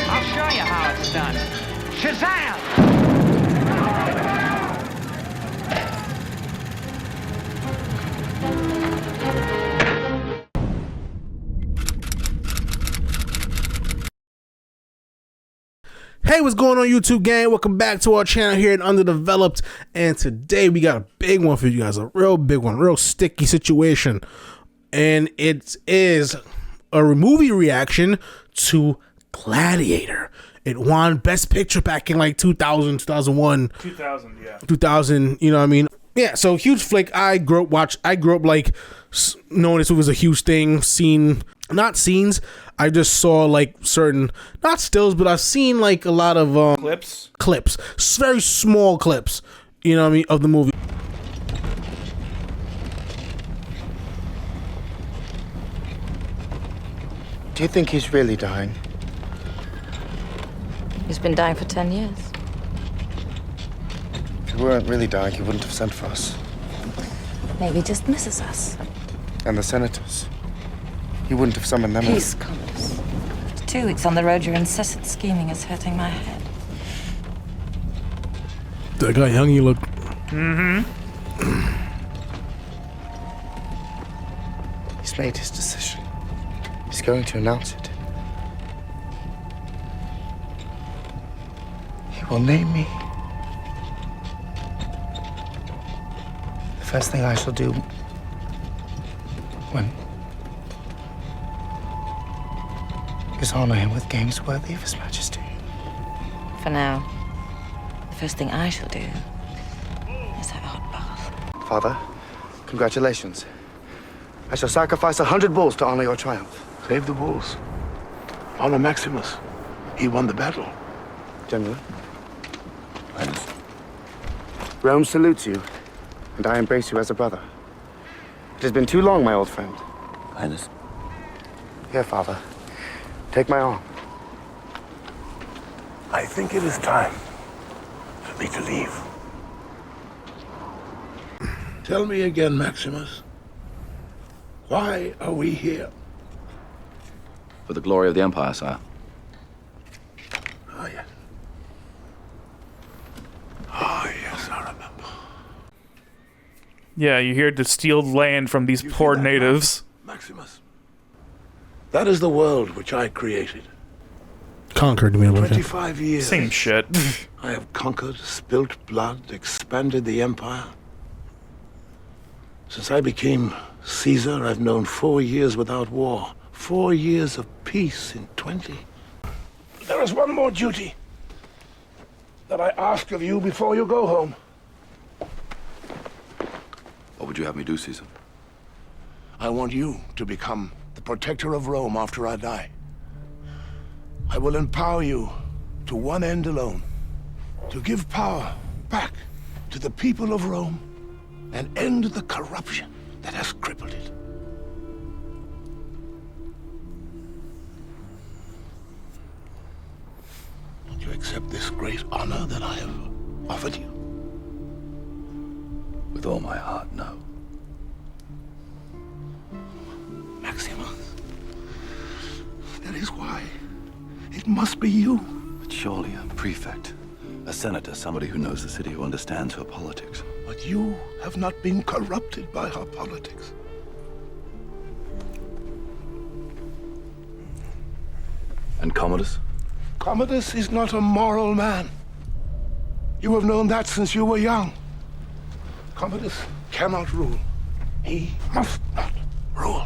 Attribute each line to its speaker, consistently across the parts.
Speaker 1: I'll show you how it's done. Shazam!
Speaker 2: Hey, what's going on, YouTube gang? Welcome back to our channel here at Underdeveloped, and today we got a big one for you guys, a real big one, real sticky situation, and it is a movie reaction to Gladiator. It won Best Picture back in like 2000, 2001.
Speaker 3: 2000, yeah.
Speaker 2: 2000, you know what I mean? Yeah, so huge flick. I grew up like knowing this was a huge thing, not scenes. I just saw like certain, not stills, but I've seen like a lot of clips, very small clips, you know what I mean, of the movie.
Speaker 4: Do you think he's really dying?
Speaker 5: He's been dying for 10 years.
Speaker 4: If he weren't really dying, he wouldn't have sent for us.
Speaker 5: Maybe he just misses us.
Speaker 4: And the senators. He wouldn't have summoned them.
Speaker 5: Peace, Commodus. 2 weeks on the road, your incessant scheming is hurting my head.
Speaker 2: That guy young you look.
Speaker 4: He's made his decision. He's going to announce it. He will name me. The first thing I shall do is honor him with games worthy of his majesty.
Speaker 5: For now, the first thing I shall do is have a hot bath.
Speaker 4: Father, congratulations. I shall sacrifice 100 bulls to honor your triumph.
Speaker 6: Save the bulls. Honor Maximus. He won the battle.
Speaker 4: General. Rome salutes you, and I embrace you as a brother. It has been too long, my old friend.
Speaker 6: Highness.
Speaker 4: Here, Father. Take my arm.
Speaker 6: I think it is time for me to leave. Tell me again, Maximus. Why are we here?
Speaker 7: For the glory of the Empire, sire.
Speaker 6: Ah, yes. Ah, yes, I remember.
Speaker 3: Yeah, you're here to steal land from these poor natives.
Speaker 6: Maximus. That is the world which I created.
Speaker 2: Conquered me.
Speaker 6: 25 years.
Speaker 3: Same shit.
Speaker 6: I have conquered, spilt blood, expanded the empire. Since I became Caesar, I've known 4 years without war. 4 years of peace in 20. There is one more duty that I ask of you before you go home.
Speaker 7: What would you have me do, Caesar?
Speaker 6: I want you to become the protector of Rome after I die. I will empower you to one end alone, to give power back to the people of Rome and end the corruption that has crippled it. Will you accept this great honor that I have offered you?
Speaker 7: With all my heart, no.
Speaker 6: Maximus, that is why it must be you.
Speaker 7: But surely a prefect, a senator, somebody who knows the city, who understands her politics.
Speaker 6: But you have not been corrupted by her politics.
Speaker 7: And Commodus?
Speaker 6: Commodus is not a moral man. You have known that since you were young. Commodus cannot rule. He must not rule.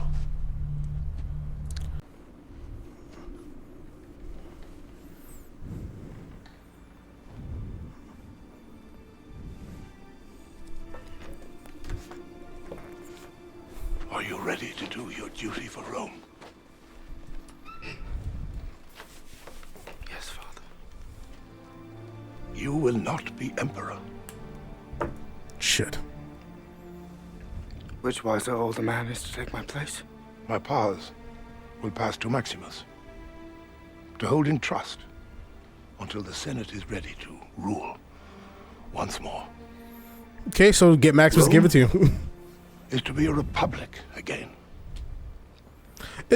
Speaker 6: Are you ready to do your duty for Rome?
Speaker 4: Yes, Father.
Speaker 6: You will not be emperor.
Speaker 2: Shit.
Speaker 4: Which wiser older man is to take my place?
Speaker 6: My powers will pass to Maximus, to hold in trust until the Senate is ready to rule once more.
Speaker 2: Okay, so get Maximus, give it to you.
Speaker 6: Is to be a republic again.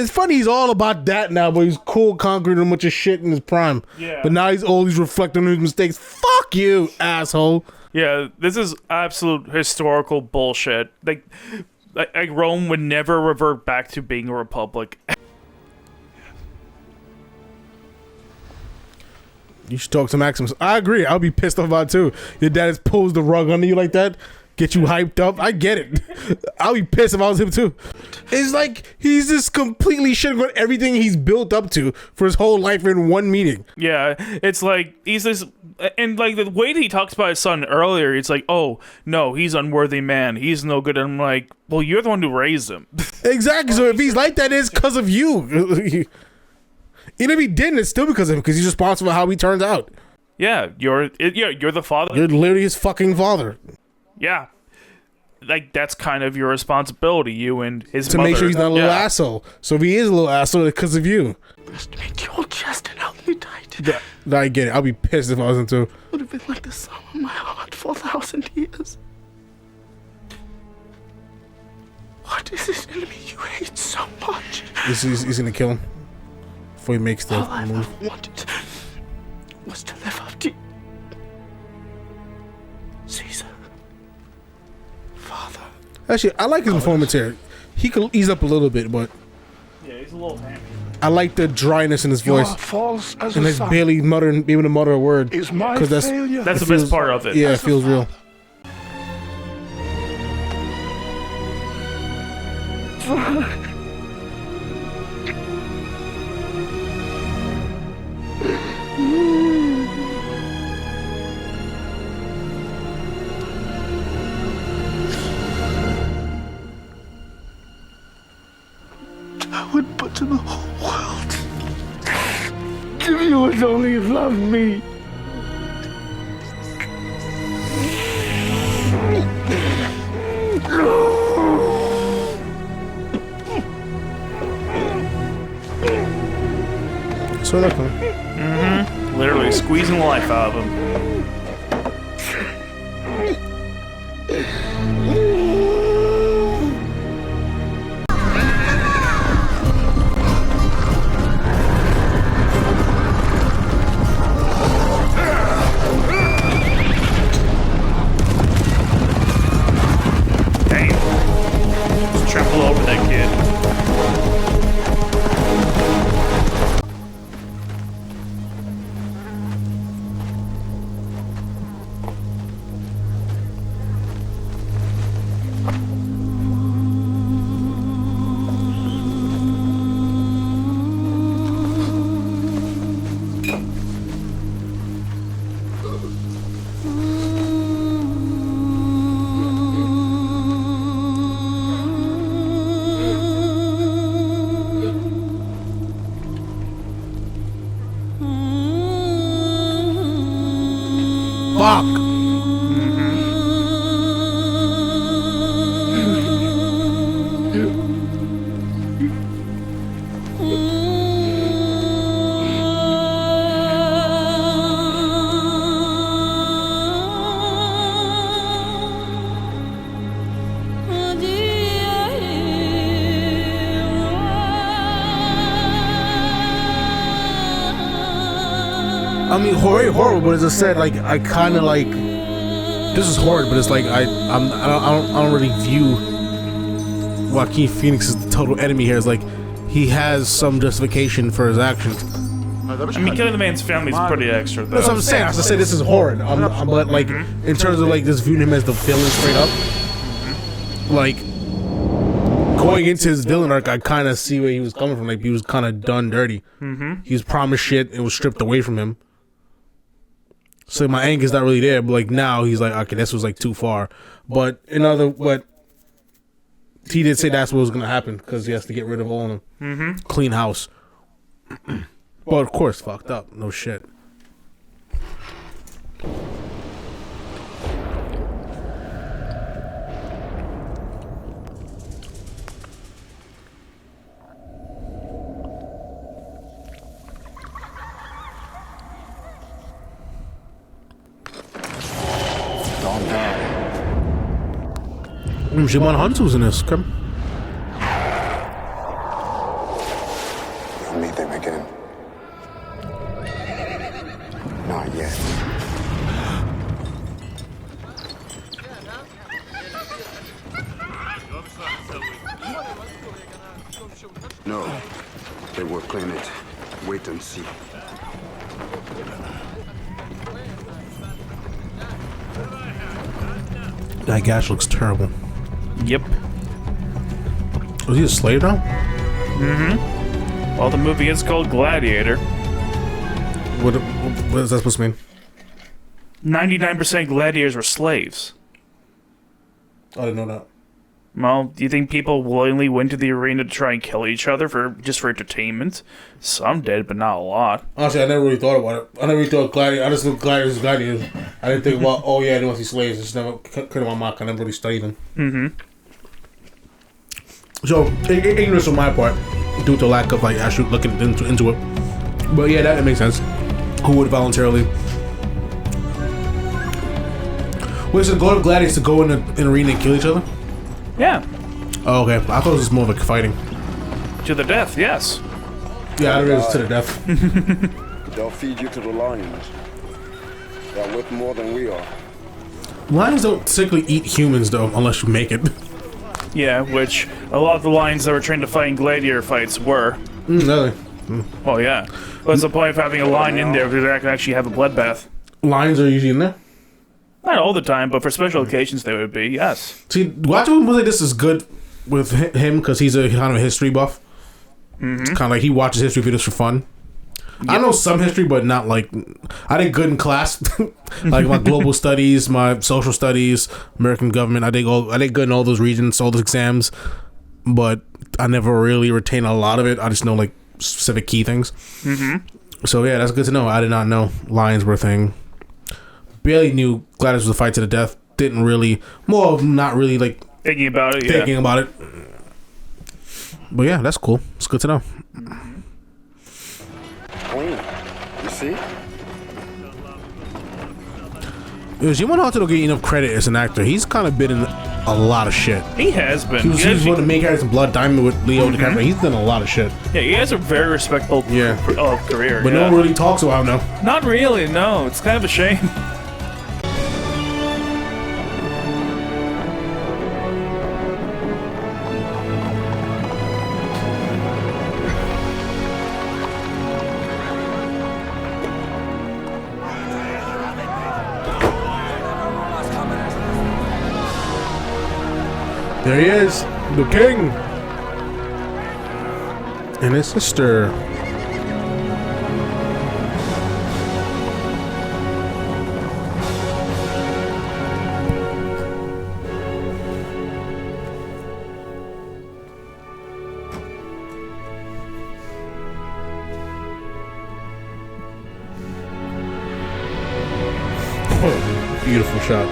Speaker 2: It's funny, he's all about that now, but he's cool, conquering a bunch of shit in his prime.
Speaker 3: Yeah.
Speaker 2: But now he's always reflecting on his mistakes. Fuck you, asshole.
Speaker 3: Yeah, this is absolute historical bullshit. Like Rome would never revert back to being a republic.
Speaker 2: You should talk to Maximus. I agree. I'll be pissed off about it too. Your dad has pulled the rug under you like that. Get you hyped up. I get it. I'll be pissed if I was him too. It's like he's just completely shitting on everything he's built up to for his whole life in one meeting.
Speaker 3: Yeah, it's like he's this, and like the way that he talks about his son earlier, it's like, oh no, he's an unworthy man. He's no good. And I'm like, well, you're the one who raised him.
Speaker 2: Exactly. So if he's like that, it's because of you. Even if he didn't, it's still because of him, because he's responsible for how he turns out.
Speaker 3: Yeah, you're the father.
Speaker 2: You're literally his fucking father.
Speaker 3: Yeah, like that's kind of your responsibility, you and his
Speaker 2: to
Speaker 3: mother.
Speaker 2: make sure he's not a little asshole. So if he is a little asshole, it's because of you.
Speaker 8: Pressed me to your chest and held me tight.
Speaker 2: I get it. I'll be pissed if I wasn't too.
Speaker 8: Would have been like the sum of my heart for 1,000 years. What is this enemy you hate so much?
Speaker 2: He's gonna kill him before he makes the
Speaker 8: All I
Speaker 2: move.
Speaker 8: ever wanted was to live up to Caesar. Father.
Speaker 2: Actually, I like his performance here. He could ease up a little bit, but
Speaker 3: Yeah, he's a little hammy.
Speaker 2: I like the dryness in his
Speaker 6: You
Speaker 2: voice.
Speaker 6: are false as
Speaker 2: And
Speaker 6: a
Speaker 2: he's
Speaker 6: son.
Speaker 2: barely being able to mutter a word.
Speaker 6: Is my
Speaker 2: 'Cause that's-
Speaker 6: failure.
Speaker 3: That's
Speaker 2: It
Speaker 3: the best
Speaker 2: feels-
Speaker 3: part of it.
Speaker 2: Yeah, it
Speaker 6: As a
Speaker 2: feels real.
Speaker 6: father.
Speaker 8: I would put to the whole world if you would only love me.
Speaker 2: So look, man.
Speaker 3: Literally squeezing the life out of him. Damn. Just trample over that kid.
Speaker 2: Fuck. I mean, horrible, but as I said, like, I kind of like, this is horrid, but it's like, I don't really view Joaquin Phoenix as the total enemy here. It's like, he has some justification for his actions.
Speaker 3: I mean, killing the man's family is pretty extra, though.
Speaker 2: That's what I'm saying. As I say, this is horrid. But like, in terms of like just viewing him as the villain straight up, like going into his villain arc, I kind of see where he was coming from. Like he was kind of done dirty. He was promised shit and was stripped away from him. So my anger's not really there. But like now he's like, okay, this was like too far. But he did say that's what was gonna happen because he has to get rid of all of them. Clean house. Well, of course, fucked up. No shit. Djimon Hounsou's in this. Come.
Speaker 4: him again. Not yet. No, they will claim it. Wait and see.
Speaker 2: That gash looks terrible.
Speaker 3: Yep.
Speaker 2: Was he a slave now?
Speaker 3: Well, the movie is called Gladiator.
Speaker 2: What is that supposed to mean?
Speaker 3: 99% gladiators were slaves.
Speaker 2: I didn't know that.
Speaker 3: Well, do you think people willingly went to the arena to try and kill each other for entertainment? Some did, but not a lot.
Speaker 2: Honestly, I never really thought about it. I never really thought gladiator. I just looked gladiators as gladiators. I didn't think about, oh yeah, they must be slaves. It's never came to my mind. I never really studied them. So, ignorance on my part, due to lack of like actually looking into it. But yeah, that makes sense. Who would voluntarily? Wait, so the goal of gladiators to go in an arena and kill each other?
Speaker 3: Yeah.
Speaker 2: Oh, okay. I thought it was more like fighting.
Speaker 3: To the death, yes.
Speaker 2: Yeah, I read it was to the death.
Speaker 4: They'll feed you to the lions. They're worth more than we are.
Speaker 2: Lions don't typically eat humans, though, unless you make it.
Speaker 3: Yeah, which a lot of the lions that were trained to fight in gladiator fights were.
Speaker 2: Really?
Speaker 3: Well, yeah. What's the point of having a lion in there if they can actually have a bloodbath?
Speaker 2: Lions are usually in there?
Speaker 3: Not all the time, but for special occasions they would be, yes.
Speaker 2: See, watching a movie like this is good with him because he's a kind of a history buff. It's kind of like he watches history videos for fun. Yep. I know some history, but not like... I did good in class. Like my global studies, my social studies, American government. I did good in all those regions, all those exams. But I never really retain a lot of it. I just know like specific key things. So yeah, that's good to know. I did not know lions were a thing. Barely knew Gladiator was a fight to the death. Didn't really... More of not really like...
Speaker 3: Thinking about it,
Speaker 2: Thinking about it. But yeah, that's cool. It's good to know.
Speaker 4: Queen, you see?
Speaker 2: Djimon Hounsou don't get enough credit as an actor. He's kind of been in a lot of shit.
Speaker 3: He has been.
Speaker 2: He was one of the main characters in Blood Diamond with Leo DiCaprio. He's done a lot of shit.
Speaker 3: Yeah, he has a very respectable career.
Speaker 2: But no one really talks about him now.
Speaker 3: Not really, no. It's kind of a shame.
Speaker 2: There he is, the king, and his sister. Oh, beautiful shot.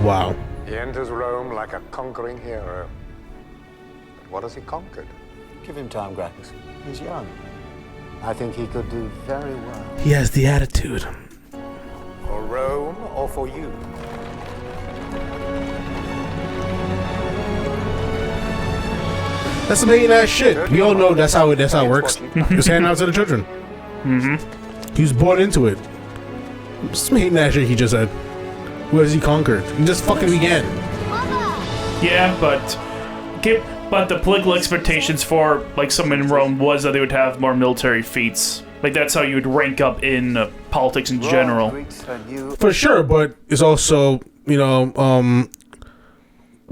Speaker 2: Wow.
Speaker 9: He enters Rome like a conquering hero. But what has he conquered?
Speaker 10: Give him time, Gracchus. He's young. I think he could do very well.
Speaker 2: He has the attitude.
Speaker 9: For Rome or for you?
Speaker 2: That's some hating ass shit. We all know that's how it works. Just hand out to the children. He was born into it. Some hating ass shit he just said. What has he conquered? He just fucking began.
Speaker 3: Yeah, but the political expectations for like someone in Rome was that they would have more military feats. Like that's how you would rank up in politics in general.
Speaker 2: For sure, but it's also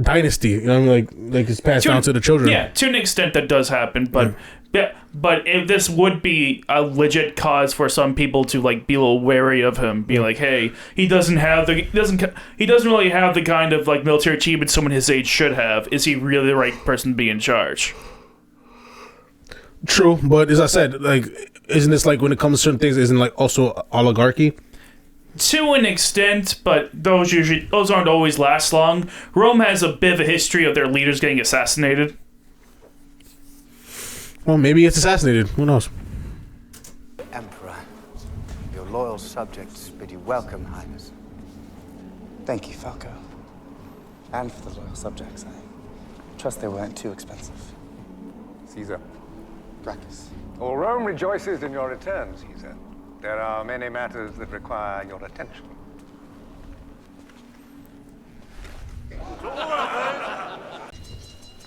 Speaker 2: dynasty. You know what I mean? Like it's passed down to the children.
Speaker 3: Yeah, to an extent that does happen, but. Yeah, but if this would be a legit cause for some people to like be a little wary of him, be like, "Hey, he doesn't really have the kind of like military achievement someone his age should have. Is he really the right person to be in charge?"
Speaker 2: True, but as I said, like, isn't this like when it comes to certain things, isn't like also oligarchy?
Speaker 3: To an extent, but those aren't always last long. Rome has a bit of a history of their leaders getting assassinated.
Speaker 2: Well, maybe it's assassinated. Who knows?
Speaker 10: Emperor, your loyal subjects bid you welcome, Highness.
Speaker 11: Thank you, Falco. And for the loyal subjects. I trust they weren't too expensive.
Speaker 9: Caesar,
Speaker 11: Gracchus.
Speaker 9: All Rome rejoices in your return, Caesar. There are many matters that require your attention.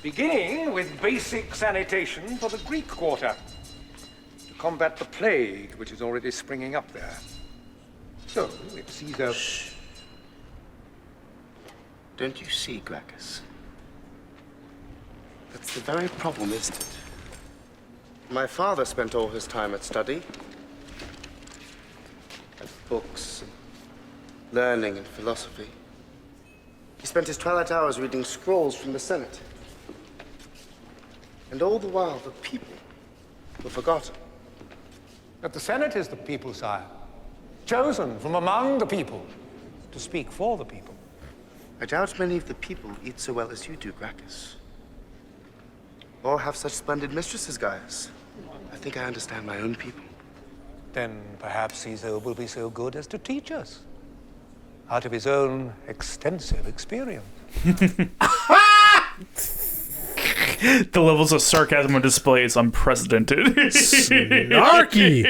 Speaker 9: Beginning with basic sanitation for the Greek quarter, to combat the plague which is already springing up there. So, if Caesar...
Speaker 11: Shh. Don't you see, Gracchus? That's the very problem, isn't it? My father spent all his time at study, at books, and learning and philosophy. He spent his twilight hours reading scrolls from the Senate. And all the while, the people were forgotten.
Speaker 9: But the Senate is the people, sire. Chosen from among the people to speak for the people.
Speaker 11: I doubt many of the people eat so well as you do, Gracchus. Or have such splendid mistresses, Gaius. I think I understand my own people.
Speaker 9: Then perhaps Caesar will be so good as to teach us, out of his own extensive experience.
Speaker 3: The levels of sarcasm on display is unprecedented.
Speaker 2: Snarky.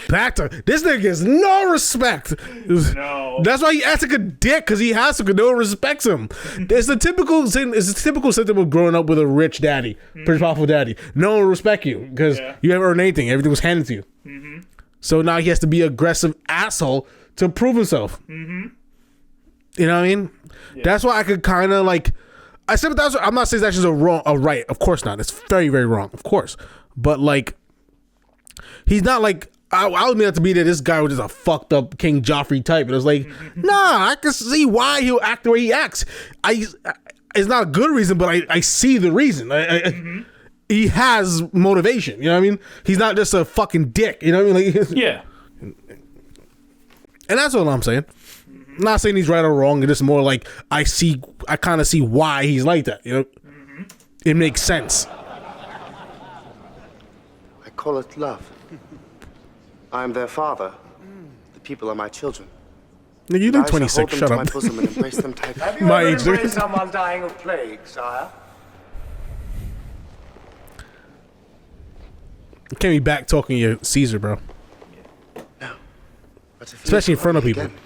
Speaker 2: Back to this nigga gets no respect.
Speaker 3: No.
Speaker 2: That's why he acts like a dick, because he has to, because no one respects him. It's the typical thing. It's the typical symptom of growing up with a rich daddy, pretty powerful daddy. No one will respect you because you haven't earned anything. Everything was handed to you. So now he has to be an aggressive asshole to prove himself. You know what I mean? That's why I could kind of like. I sympathize. I'm not saying that's just a right. Of course not. It's very, very wrong. Of course, but like, he's not like. I would mean to be that this guy was just a fucked up King Joffrey type. And it was like, nah, I can see why he'll act the way he acts. It's not a good reason, but I see the reason. He has motivation. You know what I mean? He's not just a fucking dick. You know what I mean? Like,
Speaker 3: yeah.
Speaker 2: And that's what I'm saying. I'm not saying he's right or wrong. It's just more like I kind of see why he's like that. You know, it makes sense.
Speaker 11: I call it love. I am their father. The people are my children.
Speaker 2: You look 26. Shut up.
Speaker 11: My bosom and embrace them tightly.
Speaker 9: Have you ever embraced someone dying of plague, sire?
Speaker 2: You can't be back talking to Caesar, bro.
Speaker 11: No. But if
Speaker 2: especially in front of people.
Speaker 11: Again,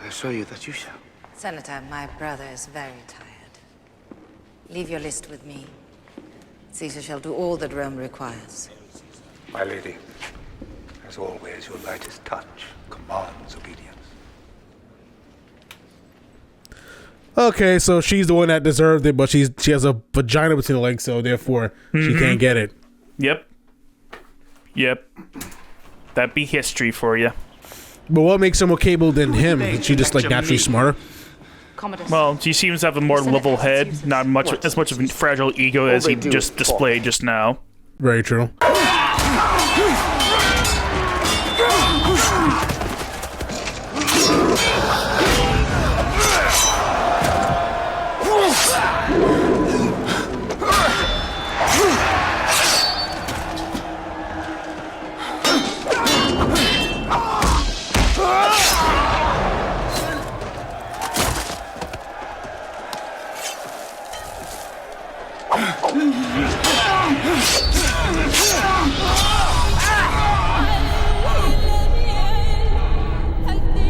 Speaker 11: I assure you that you shall.
Speaker 5: Senator, my brother is very tired. Leave your list with me. Caesar shall do all that Rome requires.
Speaker 9: My lady, as always, your lightest touch commands obedience.
Speaker 2: Okay, so she's the one that deserved it, but she has a vagina between the legs, so therefore she can't get it.
Speaker 3: Yep. That'd be history for you.
Speaker 2: But what makes her more capable than him? Is she just like naturally smarter?
Speaker 5: Commodus.
Speaker 3: Well, she seems to have a more level head, not as much of a fragile ego as he just displayed just now.
Speaker 2: Very true.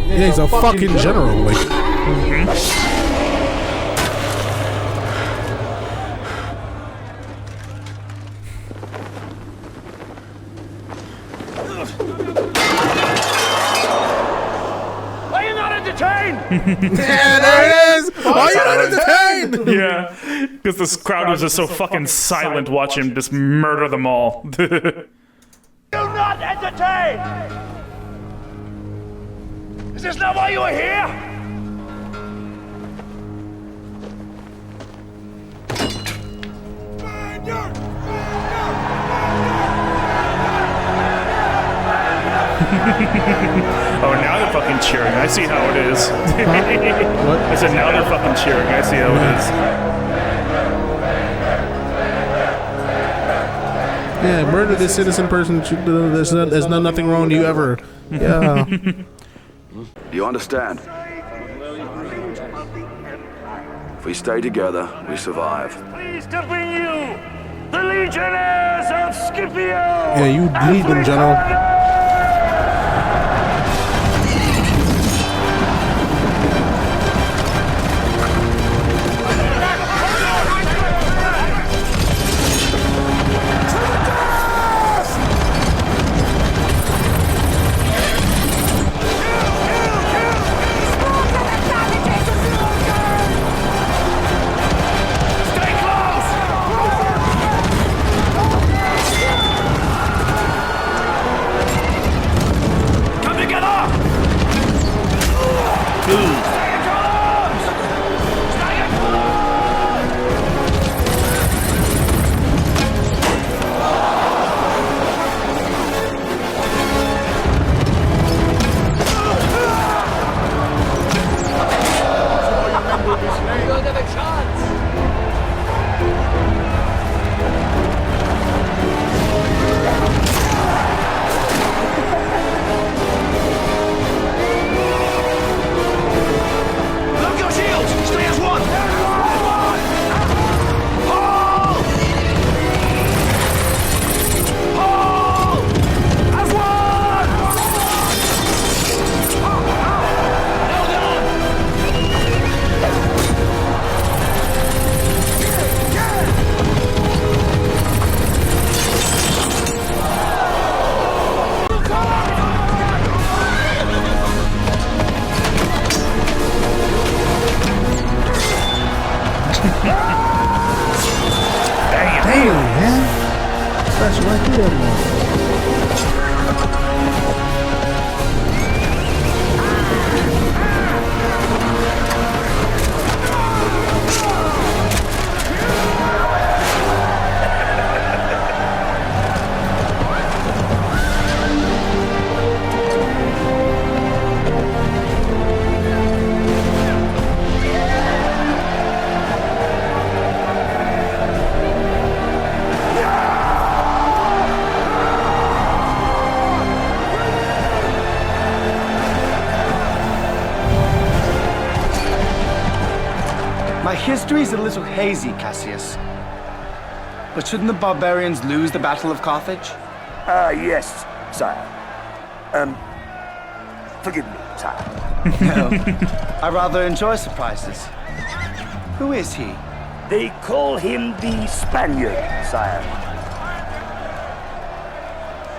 Speaker 2: Yeah, he's a fucking general. Like.
Speaker 9: Are you not entertained?
Speaker 2: Yeah, there it is. Are you not entertained?
Speaker 3: Yeah, because this crowd was just so fucking silent watching him just murder them all.
Speaker 9: You're not entertained! Is this not why you are here?
Speaker 3: Oh, now they're fucking cheering. I see how it is.
Speaker 2: What?
Speaker 3: I said now they're fucking cheering. I see how it is.
Speaker 2: Yeah, murder this innocent person. There's nothing wrong to you ever. Yeah.
Speaker 7: Do you understand? If we stay together, we survive.
Speaker 9: Pleased to bring you the leader
Speaker 8: legionnaires of Scipio!
Speaker 2: Yeah, you lead them, General.
Speaker 10: My history's a little hazy, Cassius. But shouldn't the barbarians lose the Battle of Carthage?
Speaker 8: Yes, sire. Forgive me, sire.
Speaker 10: No. I rather enjoy surprises. Who is he?
Speaker 8: They call him the Spaniard, sire.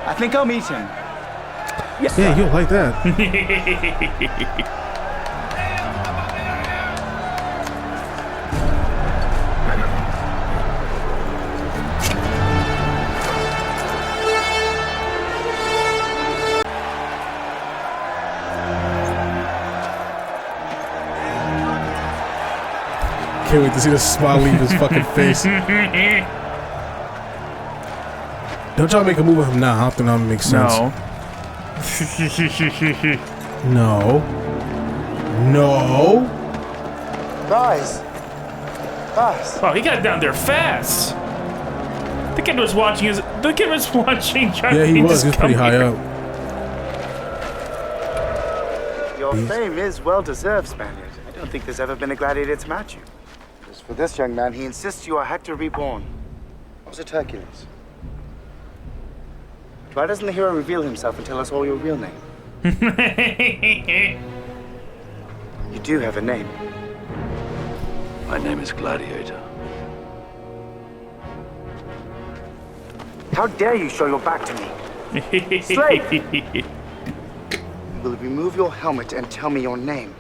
Speaker 10: I think I'll meet him.
Speaker 8: Yes,
Speaker 2: yeah,
Speaker 8: sire.
Speaker 2: you'll like that. Can't wait to see the smile leave his fucking face. Don't y'all make a move with him now. I don't think that makes sense.
Speaker 3: No.
Speaker 2: No.
Speaker 10: Rise. Rise.
Speaker 3: Oh, he got down there fast. The kid was watching
Speaker 2: Yeah, he was. He was pretty high up.
Speaker 10: Your fame is well-deserved, Spaniard. I don't think there's ever been a gladiator to match you. As for this young man, he insists you are Hector reborn. Or was it Hercules? Why doesn't the hero reveal himself and tell us all your real name? You do have a name.
Speaker 7: My name is Gladiator.
Speaker 10: How dare you show your back to me? Slave! You will remove your helmet and tell me your name.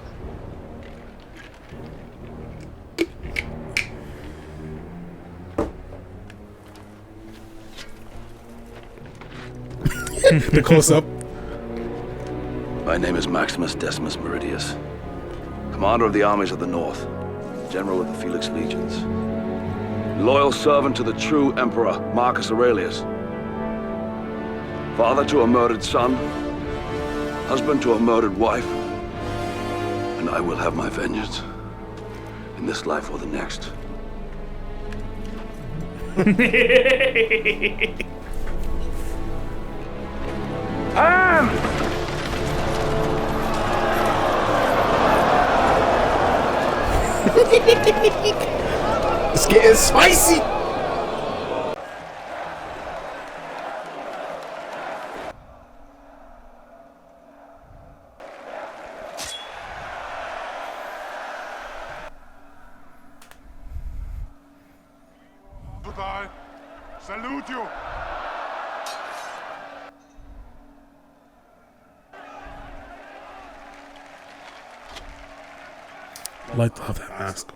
Speaker 2: The close-up.
Speaker 7: My name is Maximus Decimus Meridius, commander of the armies of the North, general of the Felix Legions, loyal servant to the true Emperor Marcus Aurelius, father to a murdered son, husband to a murdered wife, and I will have my vengeance in this life or the next.
Speaker 2: It's getting spicy.
Speaker 6: I salute you.
Speaker 2: I like to have that mask.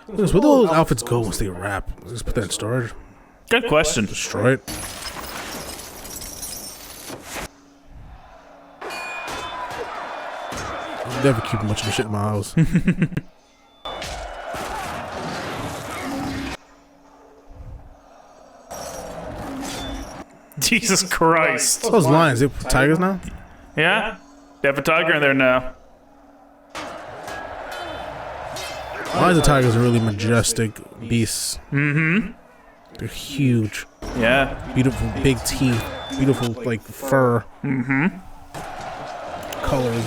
Speaker 2: Where do those outfits go once they wrap? Just put that in storage.
Speaker 3: Good question.
Speaker 2: Destroy it. I'll never keep much of the shit in my house.
Speaker 3: Jesus Christ.
Speaker 2: Those lions, they tigers now?
Speaker 3: Yeah? They have a tiger in there now.
Speaker 2: Lions and tigers are really majestic beasts.
Speaker 3: Mm-hmm.
Speaker 2: They're huge.
Speaker 3: Yeah.
Speaker 2: Beautiful big teeth. Beautiful, like, fur.
Speaker 3: Mm-hmm.
Speaker 2: Colors.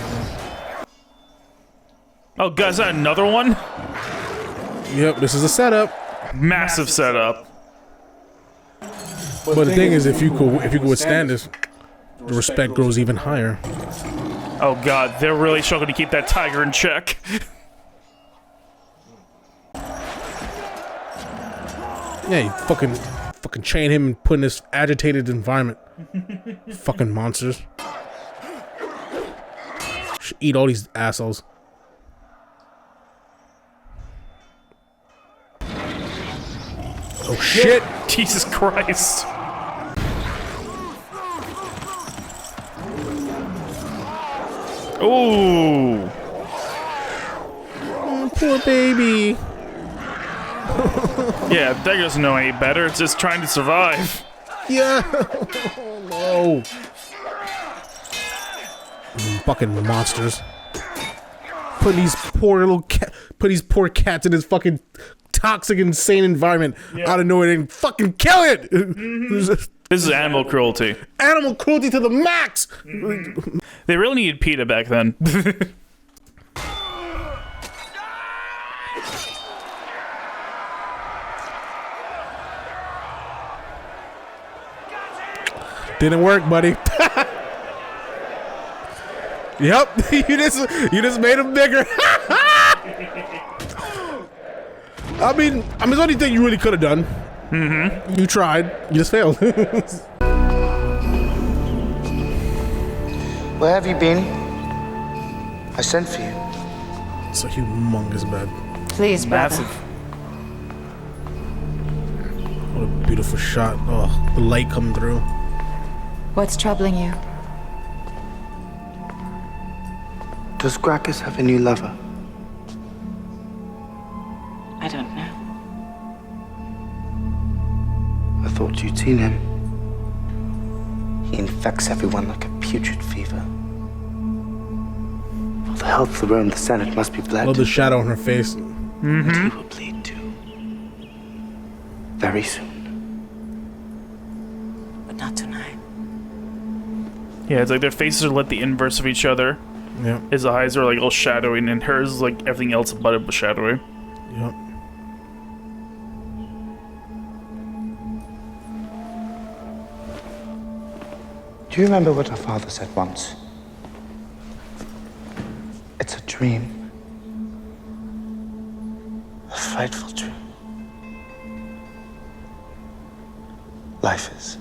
Speaker 3: Oh, God, is that another one?
Speaker 2: Yep, this is a setup.
Speaker 3: Massive setup.
Speaker 2: But the thing is, if you could withstand this, the respect grows even higher.
Speaker 3: Oh God, they're really struggling to keep that tiger in check.
Speaker 2: Yeah, you fucking chain him and put in this agitated environment. Fucking monsters. Should eat all these assholes. Oh shit!
Speaker 3: Jesus Christ. Ooh.
Speaker 2: Oh, poor baby.
Speaker 3: Yeah, that doesn't know any better. It's just trying to survive.
Speaker 2: Yeah. Oh, no. Fucking monsters. Put these poor cats in this fucking toxic, insane environment out of nowhere and fucking kill it.
Speaker 3: This is animal cruelty.
Speaker 2: Animal cruelty to the max.
Speaker 3: They really needed PETA back then.
Speaker 2: Didn't work, buddy. Yep, you just made him bigger. I mean, it's the only thing you really could have done. Mm-hmm. You tried. You just failed.
Speaker 10: Where have you been? I sent for you.
Speaker 2: It's a humongous bed.
Speaker 5: Please, brother.
Speaker 3: Massive.
Speaker 2: What a beautiful shot. Oh, the light coming through.
Speaker 5: What's troubling you?
Speaker 10: Does Gracchus have a new lover?
Speaker 5: I don't know.
Speaker 10: I thought you'd seen him. He infects everyone like a putrid fever. For the health of Rome, the Senate must be bled.
Speaker 2: Love the shadow on her face.
Speaker 10: And he will bleed too. Very soon.
Speaker 5: But not tonight.
Speaker 3: Yeah, it's like their faces are like the inverse of each other.
Speaker 2: Yeah.
Speaker 3: His eyes are like all shadowy, and hers is like everything else but it was shadowy.
Speaker 2: Yep.
Speaker 10: Do you remember what our father said once? It's a dream. A frightful dream. Life is.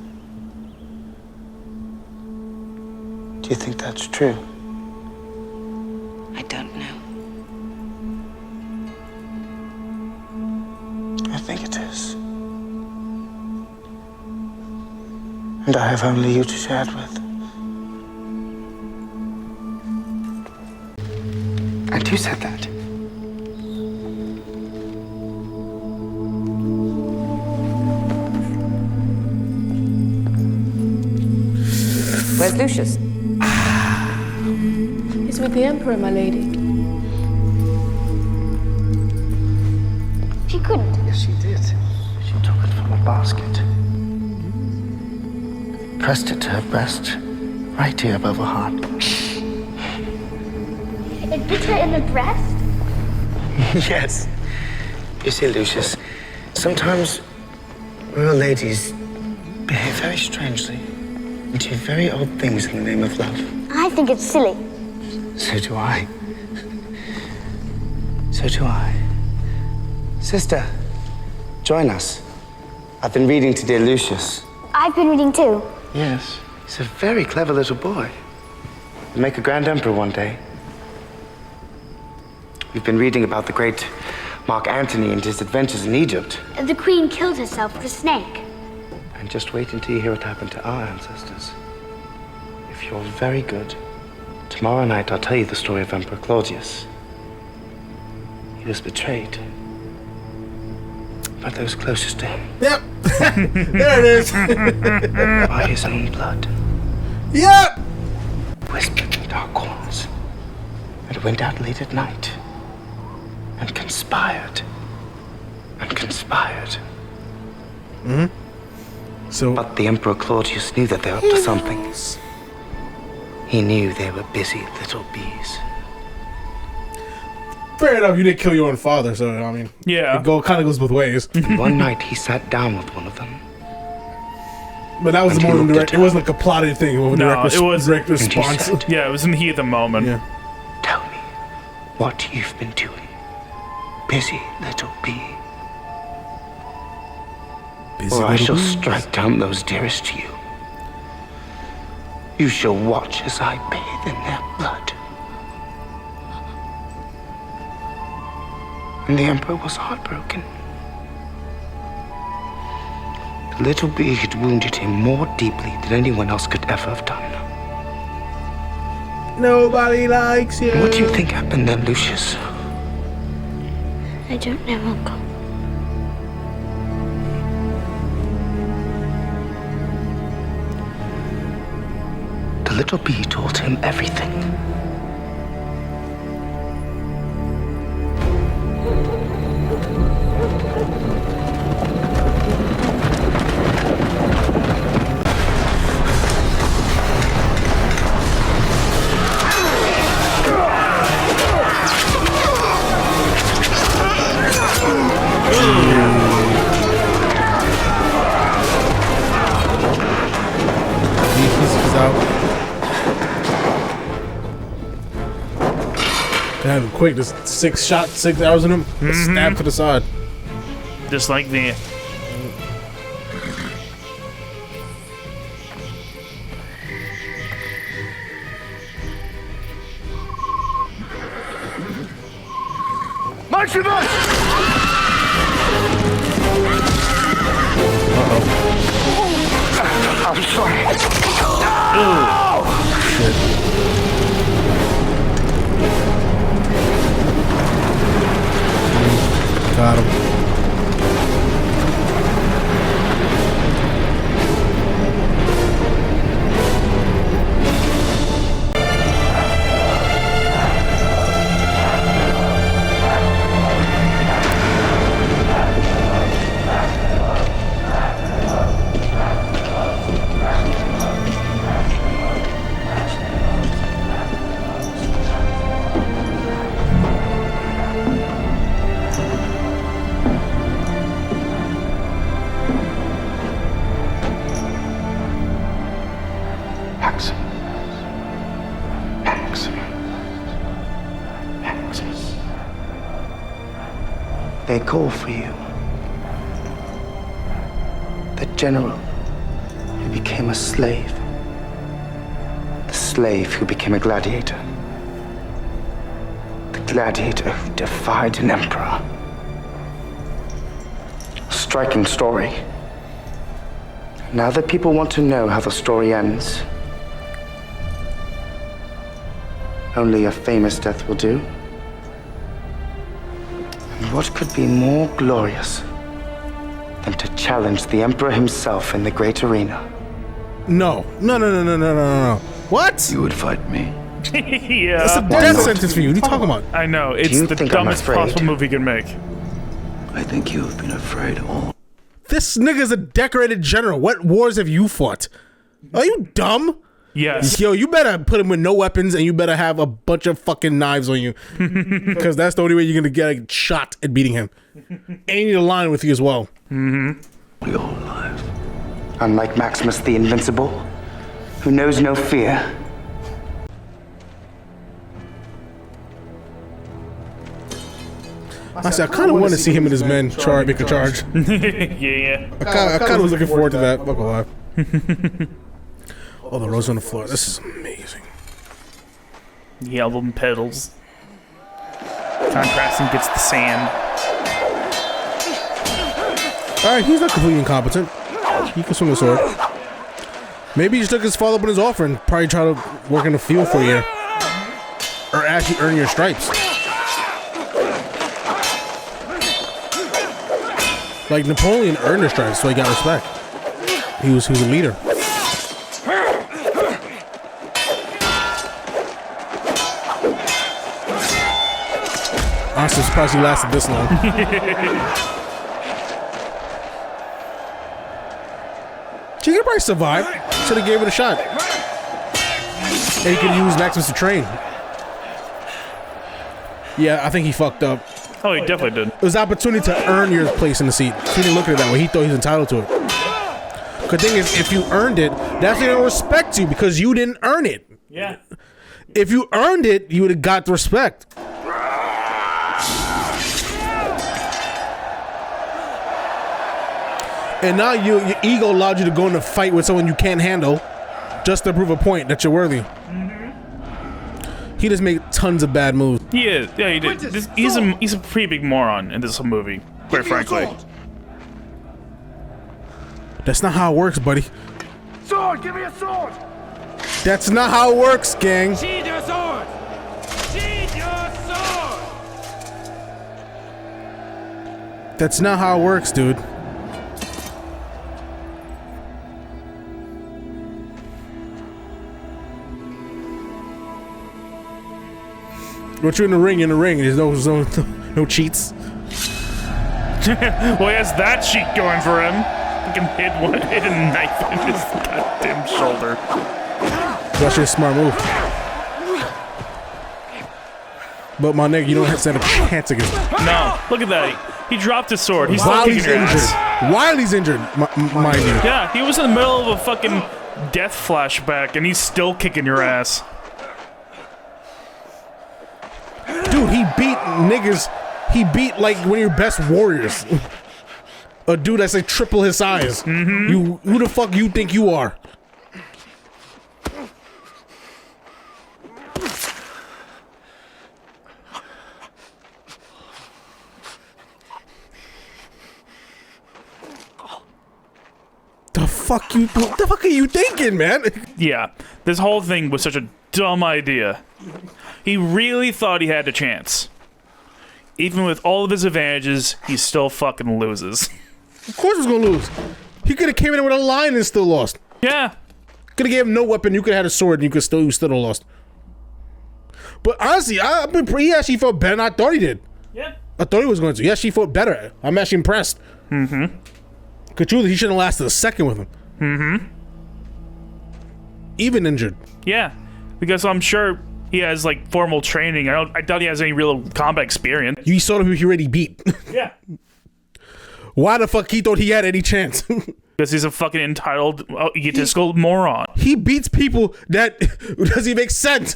Speaker 10: Do you think that's true?
Speaker 5: I don't know.
Speaker 10: I think it is. And I have only you to share it with. And you said that.
Speaker 5: Where's Lucius?
Speaker 12: He's with the Emperor, my lady.
Speaker 10: She couldn't. Yes, she did. She took it from a basket. Pressed it to her breast, right here above her heart.
Speaker 12: It bit her in the breast?
Speaker 10: Yes. You see, Lucius, sometimes royal ladies behave very strangely and do very odd things in the name of love.
Speaker 12: I think it's silly.
Speaker 10: So do I. So do I. Sister, join us. I've been reading to dear Lucius.
Speaker 12: I've been reading too.
Speaker 10: Yes. He's a very clever little boy. He'll make a grand emperor one day. We've been reading about the great Mark Antony and his adventures in Egypt.
Speaker 12: The queen killed herself with a snake.
Speaker 10: And just wait until you hear what happened to our ancestors. If you're very good, tomorrow night I'll tell you the story of Emperor Claudius. He was betrayed by those closest to him.
Speaker 2: Yep. There it is.
Speaker 10: By his own blood.
Speaker 2: Yep.
Speaker 10: Whispered in dark corners. And went out late at night. And conspired. And conspired.
Speaker 2: Mm-hmm. So,
Speaker 10: but the Emperor Claudius knew that they were up to something. He knew they were busy little bees.
Speaker 2: Fair enough, you didn't kill your own father, so I mean,
Speaker 3: yeah,
Speaker 2: it kind of goes both ways.
Speaker 10: One night he sat down with one of them.
Speaker 2: But that was more than direct. It wasn't like a plotted thing. It was direct response.
Speaker 10: Said,
Speaker 3: yeah, it was in the heat of the moment.
Speaker 2: Yeah.
Speaker 10: Tell me what you've been doing, busy little bee.
Speaker 2: Busy
Speaker 10: or I shall
Speaker 2: bees.
Speaker 10: strike down those dearest to you. You shall watch as I bathe in their blood. And the Emperor was heartbroken. The little bee had wounded him more deeply than anyone else could ever have done.
Speaker 2: Nobody likes you.
Speaker 10: What do you think happened then, Lucius?
Speaker 12: I don't know, Uncle.
Speaker 10: The little bee told him everything.
Speaker 2: Damn, quick, just 6 arrows in him, stab to the side.
Speaker 3: Just like that.
Speaker 6: Maximus! I'm sorry.
Speaker 2: Shit. Got him.
Speaker 10: They call for you. The general who became a slave. The slave who became a gladiator. The gladiator who defied an emperor. A striking story. Now that people want to know how the story ends, only a famous death will do. And what could be more glorious than to challenge the Emperor himself in the great arena?
Speaker 2: No. What?
Speaker 7: You would fight me?
Speaker 3: Yeah.
Speaker 2: That's a death sentence for you. What are you talking about?
Speaker 3: I know. It's the dumbest possible movie you can make.
Speaker 7: I think you have been afraid all.
Speaker 2: This nigga's a decorated general. What wars have you fought? Are you dumb?
Speaker 3: Yes.
Speaker 2: Yo, you better put him with no weapons and you better have a bunch of fucking knives on you. Because that's the only way you're going to get a shot at beating him. And you need a line with you as well.
Speaker 7: Mm-hmm. Your whole life.
Speaker 10: Unlike Maximus the Invincible, who knows no fear.
Speaker 2: I said, I kind of want to see him and his men make a charge.
Speaker 3: Yeah.
Speaker 2: I kind of was looking forward to that. Not gonna lie. Oh, the rose on the floor. This is amazing.
Speaker 3: Yellow petals. Contrasting gets the sand.
Speaker 2: Alright, he's not completely incompetent. He can swing a sword. Maybe he just took his fall up on his offer and probably try to work in the field for a year. Or actually earn your stripes. Like Napoleon earned the stripes, so he got respect. He was a leader. I'm surprised he lasted this long. She could probably survive. Should have gave it a shot. And he could use Maximus to train. Yeah, I think he fucked up.
Speaker 3: Oh, he definitely did.
Speaker 2: It was an opportunity to earn your place in the seat. He didn't look at it that way. He thought he was entitled to it. The thing is, if you earned it, that's they don't respect you because you didn't earn it.
Speaker 3: Yeah.
Speaker 2: If you earned it, you would have got the respect. And now your ego allowed you to go in a fight with someone you can't handle just to prove a point that you're worthy. He just made tons of bad moves.
Speaker 3: He is. Yeah, he did. He's a pretty big moron in this movie, quite frankly.
Speaker 2: That's not how it works, buddy.
Speaker 8: Sword! Give me a sword!
Speaker 2: That's not how it works, gang.
Speaker 8: Sheathe your sword! Sheathe your sword!
Speaker 2: That's not how it works, dude. Once you're in the ring, there's no cheats.
Speaker 3: Well, he has that cheat going for him. He can hit a knife in his goddamn shoulder.
Speaker 2: That's your smart move. But my nigga, you don't have to have a chance against him.
Speaker 3: No, look at that. He dropped his sword. He's still kicking your ass.
Speaker 2: While he's injured, mind you.
Speaker 3: Yeah, he was in the middle of a fucking death flashback, and he's still kicking your ass.
Speaker 2: Dude, he beat niggas. He beat like one of your best warriors. A dude that's like triple his size. Who the fuck you think you are? What the fuck are you thinking, man?
Speaker 3: Yeah, this whole thing was such a dumb idea. He really thought he had a chance. Even with all of his advantages, he still fucking loses.
Speaker 2: Of course he's gonna lose. He could have came in with a line and still lost.
Speaker 3: Yeah.
Speaker 2: Could have gave him no weapon, you could have had a sword and you still have lost. But honestly, he actually fought better than I thought he did.
Speaker 3: Yeah.
Speaker 2: I thought he was going to. He actually fought better. I'm actually impressed. Because truly, he shouldn't have lasted a second with him. Even injured.
Speaker 3: Yeah. Because I'm sure he has like formal training. I doubt he has any real combat experience.
Speaker 2: You saw him who he already beat.
Speaker 3: Yeah.
Speaker 2: Why the fuck he thought he had any chance?
Speaker 3: Because he's a fucking entitled, egotistical moron.
Speaker 2: He beats people that doesn't make sense.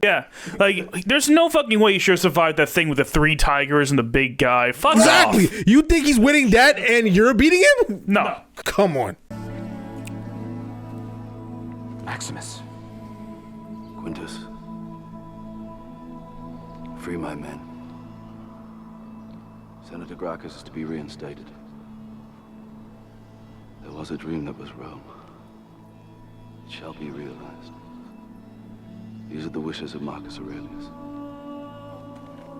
Speaker 3: Yeah. Like, there's no fucking way he should have survived that thing with the 3 tigers and the big guy. Fuck
Speaker 2: exactly.
Speaker 3: off.
Speaker 2: You think he's winning that and you're beating him?
Speaker 3: No.
Speaker 2: Come on.
Speaker 7: Maximus. Quintus. Free my men. Senator Gracchus is to be reinstated. There was a dream that was Rome. It shall be realized. These are the wishes of Marcus Aurelius.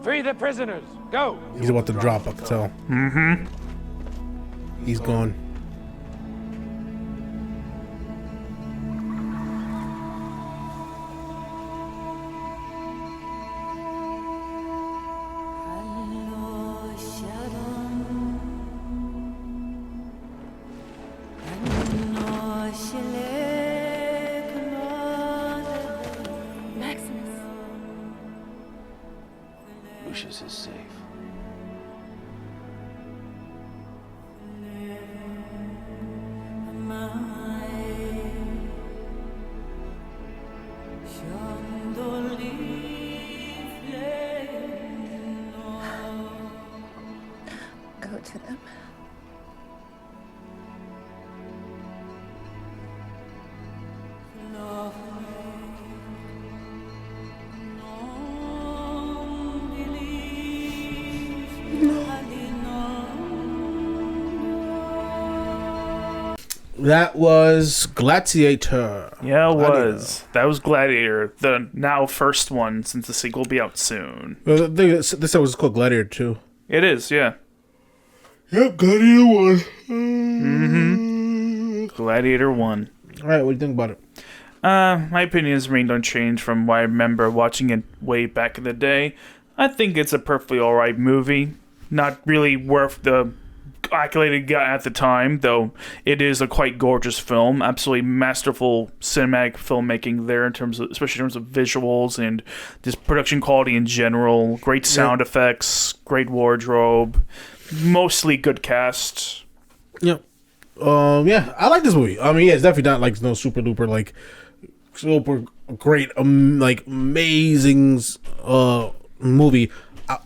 Speaker 9: Free the prisoners. Go.
Speaker 2: He's about to drop, I can tell. He's gone.
Speaker 7: Lucius is safe.
Speaker 13: to them.
Speaker 2: That was Gladiator.
Speaker 3: Yeah, it was. That was Gladiator, the now first one, since the sequel will be out soon.
Speaker 2: This was called Gladiator 2.
Speaker 3: It is, yeah.
Speaker 2: Yep, Gladiator 1.
Speaker 3: Mm-hmm. Gladiator 1.
Speaker 2: Alright, what do you think about it?
Speaker 3: My opinions remained unchanged from what I remember watching it way back in the day. I think it's a perfectly alright movie. Not really worth the accolade it got at the time, though it is a quite gorgeous film. Absolutely masterful cinematic filmmaking there, especially in terms of visuals and just production quality in general. Great sound effects, great wardrobe, mostly good cast.
Speaker 2: Yep. Yeah, I like this movie. I mean, yeah, it's definitely not like no super duper like super great like amazing movie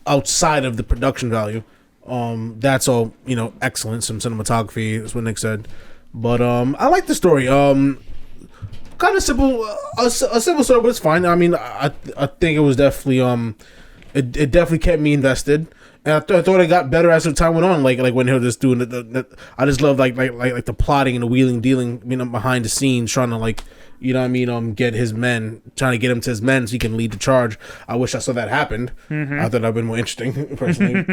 Speaker 2: outside of the production value. That's all, excellent. Some cinematography is what Nick said, but I like the story. Kind of simple, a simple story, but it's fine. I mean, I think it was definitely it definitely kept me invested, and I thought it got better as the time went on. Like when he was just doing I just love like the plotting and the wheeling dealing, behind the scenes, trying to get his men, trying to get him to his men so he can lead the charge. I wish I saw that happened. Mm-hmm. I thought that would have been more interesting, personally.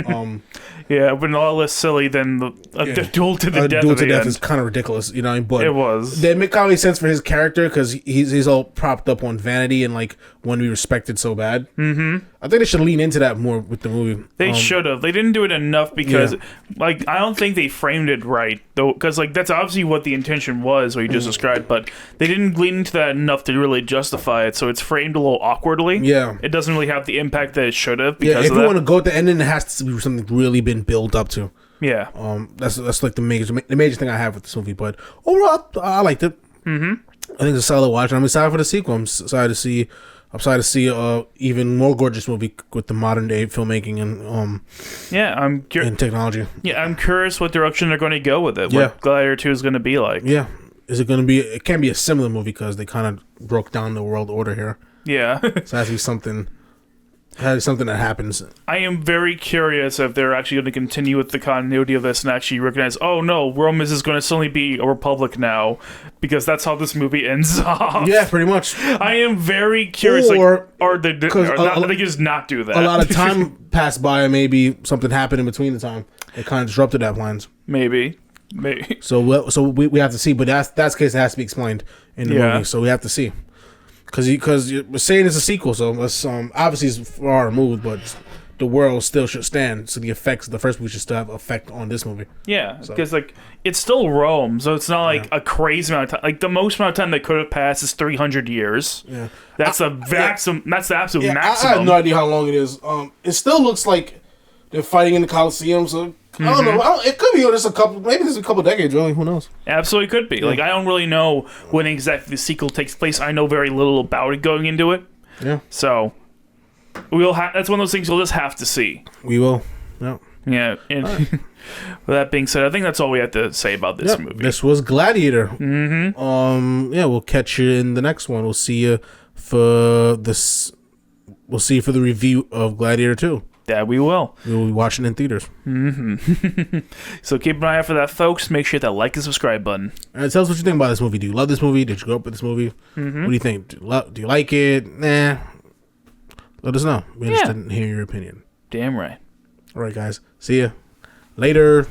Speaker 3: Yeah, but a lot less silly than the duel to the death.
Speaker 2: Duel to death
Speaker 3: end.
Speaker 2: is kind of ridiculous, but
Speaker 3: it was.
Speaker 2: They make kind of sense for his character because he's all propped up on vanity and like want to be respected so bad.
Speaker 3: Mm-hmm.
Speaker 2: I think they should lean into that more with the movie.
Speaker 3: They should have. They didn't do it enough because, I don't think they framed it right though. Because that's obviously what the intention was, what you just described, but they didn't lean into that enough to really justify it. So it's framed a little awkwardly.
Speaker 2: Yeah,
Speaker 3: it doesn't really have the impact that it should have.
Speaker 2: If you want to go at the ending, it has to be something really been built up to.
Speaker 3: Yeah.
Speaker 2: That's like the major thing I have with this movie. But overall, I liked it.
Speaker 3: Mm-hmm.
Speaker 2: I think it's a solid watch. I'm excited for the sequel. I'm excited to see even more gorgeous movie with the modern day filmmaking and and technology.
Speaker 3: Yeah, I'm curious what direction they're going to go with it. What Gladiator 2 is going to be like.
Speaker 2: Yeah, is it going to be? It can't be a similar movie because they kind of broke down the world order here.
Speaker 3: Yeah,
Speaker 2: so it has to be something. Something that happens.
Speaker 3: I am very curious if they're actually going to continue with the continuity of this and actually recognize, oh no, Rome is going to suddenly be a republic now, because that's how this movie ends off.
Speaker 2: Yeah, pretty much.
Speaker 3: I am very curious. Or they just not do that.
Speaker 2: A lot of time passed by, and maybe something happened in between the time. It kind of disrupted that plans.
Speaker 3: Maybe.
Speaker 2: So we have to see, but that's the case. It has to be explained in the movie. So we have to see. Because you're saying it's a sequel, so it's, obviously it's far removed, but the world still should stand. So the effects of the first movie should still have effect on this movie.
Speaker 3: Yeah, because it's still Rome, so it's not like a crazy amount of time. Like the most amount of time that could have passed is 300 years. Yeah, that's the absolute maximum.
Speaker 2: I have no idea how long it is. It still looks like they're fighting in the Colosseum, so. I don't know. It could be just a couple decades, really. Who knows?
Speaker 3: Absolutely could be. Yeah. Like, I don't really know when exactly the sequel takes place. I know very little about it going into it.
Speaker 2: Yeah.
Speaker 3: So, that's one of those things we'll just have to see.
Speaker 2: We will. Yeah.
Speaker 3: Yeah. And with that being said, I think that's all we have to say about this movie.
Speaker 2: This was Gladiator.
Speaker 3: Mm-hmm.
Speaker 2: Yeah, we'll catch you in the next one. We'll see you for this. We'll see you for the review of Gladiator 2.
Speaker 3: That we will.
Speaker 2: We'll be watching in theaters.
Speaker 3: Mm-hmm. So keep an eye out for that, folks. Make sure to like and subscribe button.
Speaker 2: And tell us what you think about this movie. Do you love this movie? Did you grow up with this movie?
Speaker 3: Mm-hmm.
Speaker 2: What do you think? Do you like it? Nah. Let us know. We're interested in hearing your opinion.
Speaker 3: Damn right.
Speaker 2: All right, guys. See ya. Later.